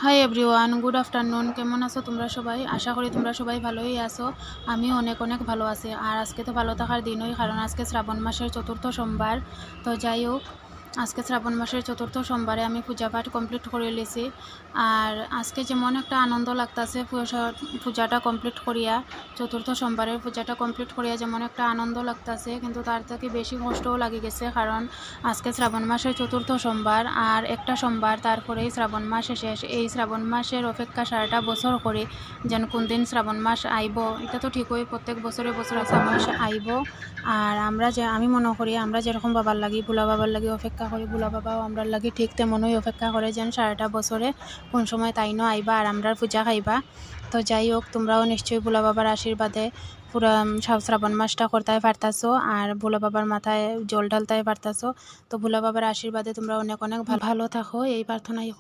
Hi everyone, good afternoon. কেমন আছো তোমরা সবাই? আশা করি তোমরা সবাই ভালোই আছো। আমি অনেক অনেক ভালো আছি। আর আজকে তো ভালো থাকার দিনই, কারণ আজকে শ্রাবণ মাসের চতুর্থ সোমবার। তো যাই হোক, আজকে শ্রাবণ মাসের চতুর্থ সোমবারে আমি পূজা পাঠ কমপ্লিট করে লিছি। আর আজকে যেমন একটা আনন্দ লাগতেছে পূজাটা কমপ্লিট করিয়া, চতুর্থ সোমবারের পূজাটা কমপ্লিট করিয়া যেমন একটা আনন্দ লাগতেছে, কিন্তু তার থেকে বেশি কষ্টও লাগে গেছে, কারণ আজকে শ্রাবণ মাসের চতুর্থ সোমবার আর একটা সোমবার, তারপরেই শ্রাবণ মাস শেষ। এই শ্রাবণ মাসের অপেক্ষা সারাটা বছর করে, যেন কোন দিন শ্রাবণ মাস আইব। এটা তো ঠিকই, প্রত্যেক বছরে বছরে শ্রাবণ মাস আইব। আর আমি মনে করি আমরা যেরকম বাবার লাগি, ভোলা বাবার লাগি অপেক্ষা করি, ভোলা বাবাও আমরা লাগি ঠিক তেমনই অপেক্ষা করে, যেন সারাটা বছরে কোন সময় তাইনও আইবা আর আমরা পূজা খাইবা। তো যাই হোক, তোমরাও নিশ্চয়ই ভোলা বাবার আশীর্বাদে পুরা শ্রাবণ মাসটা করতে পারতাছো আর ভোলা বাবার মাথায় জল ঢালতে পারতাছো। তো ভোলা বাবার আশীর্বাদে তোমরা অনেক অনেক ভালো থাকো, এই প্রার্থনাই।